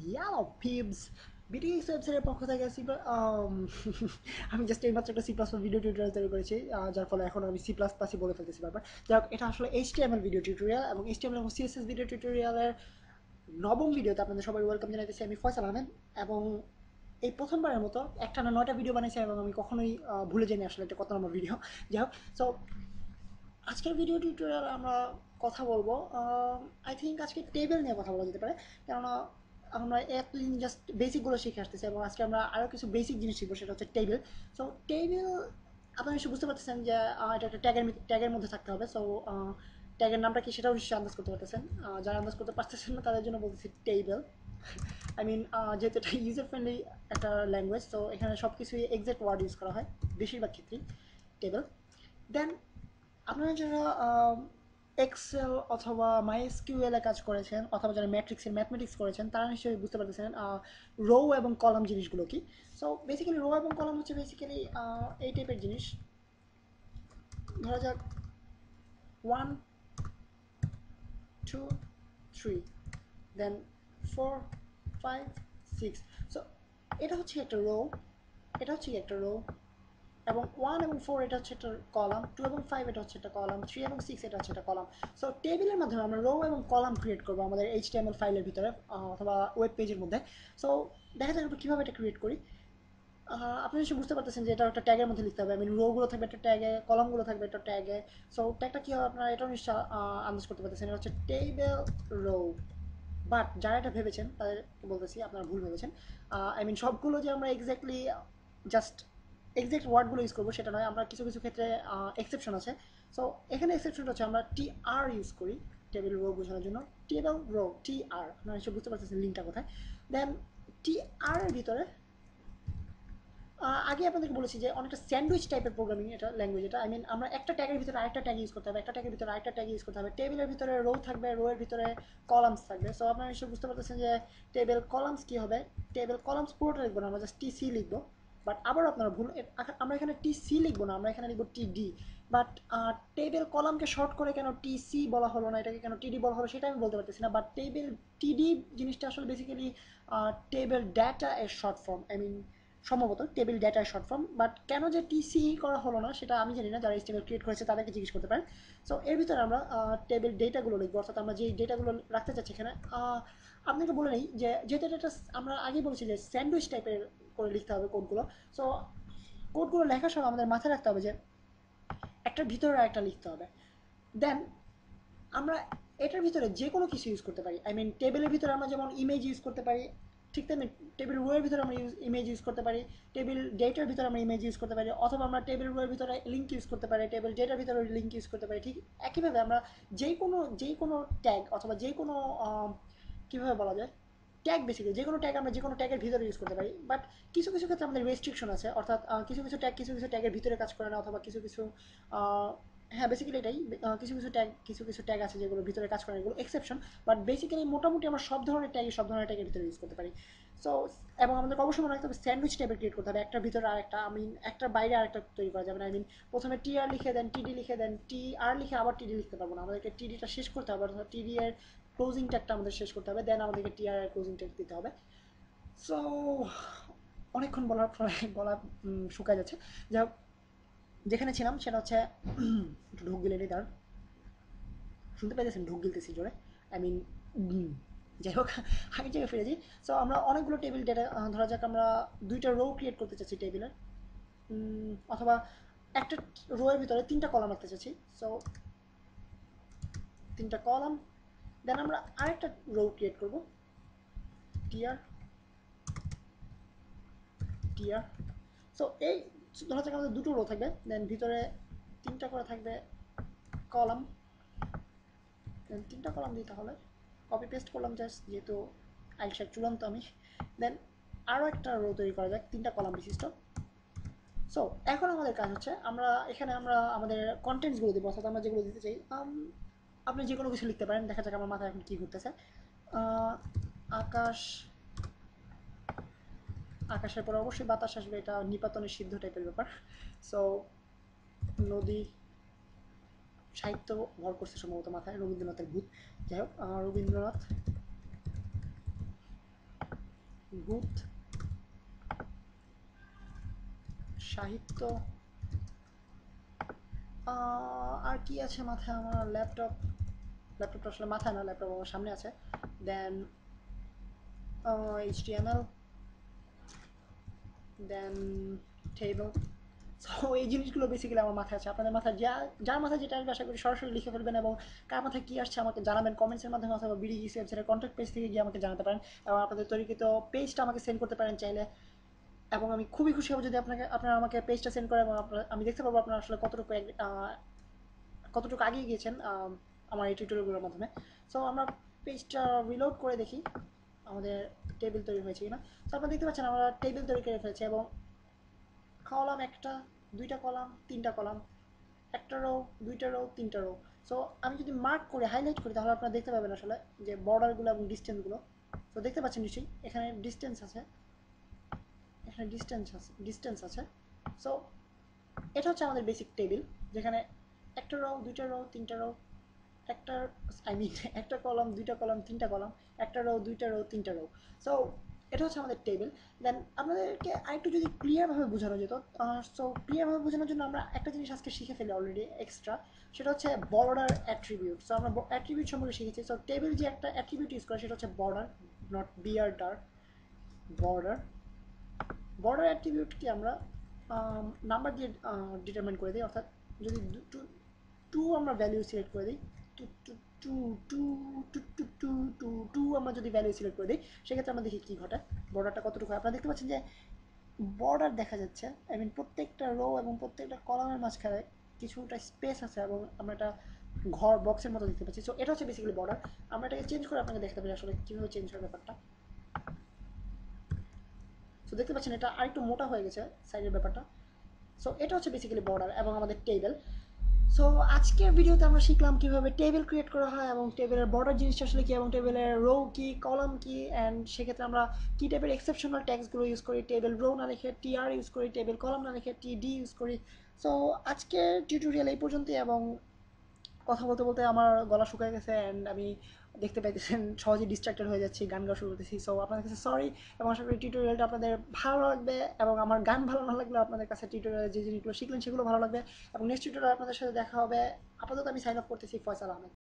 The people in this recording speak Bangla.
ইয়াও পিবস বিটিএক্স ওয়েবসাইটের পক্ষ থেকে আমি জাস্ট এইমাত্র একটা সি প্লাস ভিডিও টিউটোরিয়াল তৈরি করেছি, যার ফলে এখন আমি সি প্লাস প্লাসই বলে ফেলতেছি বারবার। যাই হোক, এটা আসলে এইচটিএমএল ভিডিও টিউটোরিয়াল এবং এইচটিএমএল এবং সিএসএস ভিডিও টিউটোরিয়ালের নবম ভিডিওতে আপনাদের সবাই ওয়েলকাম জানাইতেছি। আমি ফয়সাল আহমেদ এবং এই প্রথমবারের মতো একটা না 9টা ভিডিও বানাইছি এবং আমি কখনোই ভুলে যাইনি আসলে এটা কত নম্বর ভিডিও। যাই হোক, সো আজকের ভিডিও টিউটোরিয়ালে আমরা কথা বলবো, আই থিঙ্ক আজকে টেবিল নিয়ে কথা বলা যেতে পারে। কেননা আমরা এতদিন জাস্ট বেসিকগুলো শিখে আসতেছি এবং আজকে আমরা আরও কিছু বেসিক জিনিস শিখবো, সেটা হচ্ছে টেবিল। সো টেবিল আপনারা নিশ্চয়ই বুঝতে পারতেছেন যে এটা একটা ট্যাগের মধ্যে থাকতে হবে। সো ট্যাগের নামটা কি সেটাও নিশ্চয়ই আন্দাজ করতে পারতেছেন। যারা আন্দাজ করতে পারতেছেন না তাদের জন্য বলতেছি টেবিল। আই মিন, যেহেতু এটা ইউজার ফ্রেন্ডলি একটা ল্যাঙ্গুয়েজ, তো এখানে সব কিছুই এক্সাক্ট ওয়ার্ড ইউজ করা হয় বেশিরভাগ ক্ষেত্রেই। টেবিল, দেন আপনারা যারা এক্সেল অথবা মাইএসকিউএল এ কাজ করেছেন অথবা যারা ম্যাট্রিক্সের ম্যাথমেটিক্স করেছেন তারা নিশ্চয়ই বুঝতে পারতেছেন রো এবং কলাম জিনিসগুলো কি। সো বেসিক্যালি রো এবং কলাম হচ্ছে বেসিক্যালি এই টাইপের জিনিস। ধরা যাক 1 2 3, দেন 4 5 6। সো এটা হচ্ছে একটা রো, এটা হচ্ছে একটা রো, এবং 1 এবং 4 এটা হচ্ছে একটা কলাম, 2 এবং 5 এটা হচ্ছে একটা কলাম, 3 এবং 6 এটা হচ্ছে একটা কলাম। সো টেবিলের মাধ্যমে আমরা রো এবং কলাম ক্রিয়েট করবো আমাদের এইচটিএমএল ফাইলের ভিতরে অথবা ওয়েব পেজের মধ্যে। সো দেখা যাক আমরা কীভাবে এটা ক্রিয়েট করি। আপনি নিশ্চয়ই বুঝতে পারতেছেন যে এটা একটা ট্যাগের মধ্যে লিখতে হবে। রোগুলো থাকবে একটা ট্যাগে, কলামগুলো থাকবে একটা ট্যাগে। সো ট্যাগটা কী হবে আপনারা এটাও নিশ্চয় আন্দাজ করতে পারতেছেন, এটা হচ্ছে টেবিল রো। বাট যারা এটা ভেবেছেন তাদেরকে বলতেছি আপনারা ভুল ভেবেছেন। সবগুলো যে আমরা এক্স্যাক্টলি জাস্ট এক্সাক্ট ওয়ার্ডগুলো ইউজ করবো সেটা নয়, আমরা কিছু কিছু ক্ষেত্রে এক্সেপশন আছে। সো এখানে এক্সেপশনটা হচ্ছে আমরা টি আর ইউজ করি টেবিল রো বোঝানোর জন্য। টেবিল রো টি আর, আপনারা নিশ্চয়ই বুঝতে পারতেছেন লিঙ্কটা কোথায়। দেন টি আর এর ভিতরে আগে আপনাদেরকে বলেছি যে অনেকটা স্যান্ডউইচ টাইপের প্রোগ্রামিং এটা ল্যাঙ্গুয়েজ। এটা আমরা একটা ট্যাগের ভিতরে আরেকটা ট্যাগ ইউজ করতে হবে, একটা ট্যাগের ভিতরে আরেকটা ট্যাগ ইউজ করতে হবে। টেবিলের ভিতরে রো থাকবে, রো এর ভিতরে কলামস থাকবে। সো আপনারা নিশ্চয়ই বুঝতে পারতেছেন যে টেবিল কলামস কী হবে। টেবিল কলামস পুরোটা লিখবো না, আমরা জাস্ট টি সি লিখবো। বাট আবার আপনারা ভুল, আমরা এখানে টি সি লিখবো না, আমরা এখানে লিখবো টি ডি। বাট টেবিল কলামকে শর্ট করে কেন টি সি বলা হলো না, এটাকে কেন টিডি বলা হলো সেটা আমি বলতে পারতেছি না। বাট টেবিল টিডি জিনিসটা আসলে বেসিক্যালি টেবিল ডেটা এর শর্ট ফর্ম। সম্ভবত টেবিল ডেটার শর্ট ফর্ম। বাট কেন যে টিসি করা হলো না সেটা আমি জানি না, যারা এইচটিএমএল ক্রিয়েট করেছে তাদেরকে জিজ্ঞেস করতে পারেন। সো এর ভিতরে আমরা টেবিল ডেটাগুলো লিখবো, অর্থাৎ আমরা যে ডেটাগুলো রাখতে চাচ্ছি এখানে। আপনাকে বলে নেই যে যেহেতু এটা আমরা আগেই বলেছি যে স্যান্ডউইচ টাইপের করে লিখতে হবে কোডগুলো। সো কোডগুলো লেখার সময় আমাদের মাথায় রাখতে হবে যে একটার ভিতরে একটা লিখতে হবে। দেন আমরা এটার ভিতরে যে কোনো কিছু ইউজ করতে পারি। টেবিলের ভিতরে আমরা যেমন ইমেজ ইউজ করতে পারি, ঠিক তেমনি টেবিল রোয়ের ভিতরে আমরা ইমেজ ইউজ করতে পারি। টেবিল ডেটার ভিতরে আমরা ইমেজ ইউজ করতে পারি, অথবা আমরা টেবিল রোয়ের ভিতরে লিঙ্ক ইউজ করতে পারি, টেবিল ডেটার ভিতরে লিঙ্ক ইউজ করতে পারি। ঠিক একইভাবে আমরা যে কোনো ট্যাগ অথবা যে কোনো কীভাবে বলা যায় ট্যাগ, বেসিক্যালি যে কোনো ট্যাগ আমরা যে কোনো ট্যাগের ভিতরে ইউজ করতে পারি। বাট কিছু কিছু ক্ষেত্রে আমাদের রেস্ট্রিকশন আছে, অর্থাৎ কিছু কিছু ট্যাগের ভিতরে কাজ করে না, অথবা কিছু কিছু হ্যাঁ বেসিক্যালি এটাই। কিছু কিছু ট্যাগ আছে যেগুলো ভিতরে কাজ করে না, এগুলো এক্সেপশন। বাট বেসিক্যালি মোটামুটি আমরা সব ধরনের ট্যাগের ভিতরে ইউজ করতে পারি। সো এবং আমাদের অবশ্যই মনে রাখতে হবে স্যান্ডউইচ টাইপের ক্রিয়েট করতে হবে, একটার ভিতরে আরেকটা। একটার বাইরে আরেকটা তৈরি করা যাবে না। প্রথমে টি আর লিখে দেন টিডি লিখে দেন টি আর লিখে আবার টিডি লিখতে পারবো না, আমাদেরকে টিডিটা শেষ করতে হবে, অর্থাৎ টিডি এর ক্লোজিং ট্যাগটা আমাদের শেষ করতে হবে, দেন আমাদেরকে টি আর এর ক্লোজিং ট্যাগ দিতে হবে। সো অনেকক্ষণ বলার পরে গলা শুকায় যাচ্ছে। যা হোক, যেখানে ছিলাম সেটা হচ্ছে একটু ঢোক গিলে নিই, দাঁড়ান। শুনতে পাইতেছেন ঢোক গিলতেছি জোরে। আই মিন যাই হোক, আগের জায়গায় ফিরে যাই। সো আমরা অনেকগুলো টেবিল ডেটা, ধরা যাক আমরা 2টা রো ক্রিয়েট করতে চাচ্ছি টেবিলের, অথবা একটা রো এর ভিতরে 3টা কলাম রাখতে চাচ্ছি। সো 3টা কলাম, দেন আমরা আরেকটা রো ক্রিয়েট করবো, টিআর টিআর। সো এই ধরা যাক আমাদের 2টো রো থাকবে, দেন ভিতরে 3টা করে থাকবে কলাম। দেন 3টা কলাম দিই, তাহলে কপি পেস্ট করলাম জাস্ট, যেহেতু আইলশার চূড়ান্ত আমি। দেন আরও একটা রো তৈরি করা যাক 3টা কলাম বিশিষ্ট। সো এখন আমাদের কাজ হচ্ছে আমরা আমাদের কন্টেন্টসগুলো দিব, অর্থাৎ আমরা যেগুলো দিতে চাই। আপনি যে কোনো কিছু লিখতে পারেন, দেখা যাক আমার মাথায় এখন কী ঘুরতেছে। আহ, আকাশ, আকাশের পরে অবশ্যই বাতাস আসবে, এটা নিপাতনের সিদ্ধ টাইপের ব্যাপার। সো নদী, সাহিত্য ভর করছে সম্ভবত মাথায়, রবীন্দ্রনাথের ভূত। যাই হোক, রবীন্দ্রনাথ, গুড সাহিত্য। আর কি আছে মাথায় আমার? ল্যাপটপটা আসলে মাথায় না, ল্যাপটপ আমার সামনে আছে। দেন HTML, দেন টেবল। সো এই জিনিসগুলো বেসিক্যালি আমার মাথায় আছে। আপনাদের মাথায় যার মাথায় যেটা আসবে আশা করি সরাসরি লিখে ফেলবেন, এবং কার মাথায় কী আসছে আমাকে জানাবেন কমেন্টসের মাধ্যমে, অথবা বিডিজি ওয়েবসাইটের কন্ট্যাক্ট পেজ থেকে গিয়ে আমাকে জানাতে পারেন, এবং আপনাদের তৈরিকৃত পেজটা আমাকে সেন্ড করতে পারেন চাইলে। এবং আমি খুবই খুশি হব যদি আপনারা আমাকে পেজটা সেন্ড করেন, এবং আমি দেখতে পাবো আপনারা আসলে কতটুকু আগিয়ে গিয়েছেন আমার এই টিউটোরিয়ালগুলোর মাধ্যমে। সো আমরা পেজটা রিলোড করে দেখি আমাদের টেবিল তৈরি হয়েছে কিনা। তো আপনারা দেখতে পাচ্ছেন আমরা টেবিল তৈরি করে ফেলেছি, এবং কলাম একটা, দুইটা কলাম, তিনটা কলাম, একটা রো, দুইটা রো, তিনটা রো। সো আমি যদি মার্ক করে হাইলাইট করি তাহলে আপনারা দেখতে পাবেন আসলে যে বর্ডারগুলো এবং ডিস্টেন্সগুলো। তো দেখতে পাচ্ছেন নিশ্চয়ই এখানে ডিস্টেন্স আছে, এখানে ডিস্টেন্স আছে। সো এটা হচ্ছে আমাদের বেসিক টেবিল, যেখানে একটা রো, দুইটা রো, তিনটা রো, একটা আই মিন একটা কলাম, দুইটা কলাম, তিনটা কলাম, একটা রো, দুইটা রো, তিনটা রো। সো এটা হচ্ছে আমাদের টেবিল। দেন আপনাদেরকে আরেকটু যদি ক্লিয়ারভাবে বোঝানো যেত, সো ক্লিয়ারভাবে বোঝানোর জন্য আমরা একটা জিনিস আজকে শিখে ফেলি অলরেডি এক্সট্রা, সেটা হচ্ছে বর্ডার অ্যাট্রিবিউট। সো আমরা অ্যাট্রিবিউট সম্পর্কে শিখেছি। সো টেবিল যে একটা অ্যাট্রিবিউট ইউজ করে সেটা হচ্ছে border, not BR border. Border অ্যাট্রিবিউটকে আমরা নাম্বার দিয়ে ডিটারমাইন করে দিই, অর্থাৎ যদি টু আমরা ভ্যালু সিলেক্ট করে দিই, two two two two two two two two two আমরা যদি ভ্যালু সিলেক্ট করে দিই, সেক্ষেত্রে আমরা দেখি কী ঘটে, বর্ডারটা কতটুকু হয়। আপনারা দেখতে পাচ্ছেন যে বর্ডার দেখা যাচ্ছে, আই মিন প্রত্যেকটা রো এবং প্রত্যেকটা কলামের মাঝখানে কিছুটা স্পেস আছে, এবং আমরা একটা ঘর বক্সের মতো দেখতে পাচ্ছি। সো এটা হচ্ছে বেসিক্যালি বর্ডার। আমরা এটাকে চেঞ্জ করে আপনাকে দেখতে পারি আসলে কীভাবে চেঞ্জ হয় ব্যাপারটা। সো দেখতে পাচ্ছেন এটা আরেকটু মোটা হয়ে গেছে সাইডের ব্যাপারটা। সো এটা হচ্ছে বেসিক্যালি বর্ডার এবং আমাদের টেবিল। সো আজকের ভিডিওতে আমরা শিখলাম কীভাবে টেবিল ক্রিয়েট করা হয়, এবং টেবিলের বর্ডার জিনিসটা আসলে কী, এবং টেবিলের রো কী, কলাম কী, অ্যান্ড সেক্ষেত্রে আমরা কী টাইপের এক্সেপশনাল ট্যাক্সগুলো ইউজ করি, টেবিল রো না লিখে টিআর ইউজ করি, টেবিল কলাম না লিখে টিডি ইউজ করি। সো আজকের টিউটোরিয়াল এই পর্যন্তই, এবং কথা বলতে বলতে আমার গলা শুকিয়ে গেছে, অ্যান্ড আমি দেখতে পাইতেছেন সহজেই ডিস্ট্রাক্টেড হয়ে যাচ্ছি, গান গাওয়া শুরু করতেছি। সো আপনাদের কাছে সরি, এবং আশা করি টিউটোরিয়ালটা আপনাদের ভালো লাগবে, এবং আমার গান ভালো না লাগলেও আপনাদের কাছে টিউটোরিয়ালে যে জিনিসগুলো শিখলেন সেগুলো ভালো লাগবে। এবং নেক্সট টিউটোরিয়াল আপনাদের সাথে দেখা হবে। আপাতত আমি সাইন অফ করতেছি, ফয়সাল আহমেদ।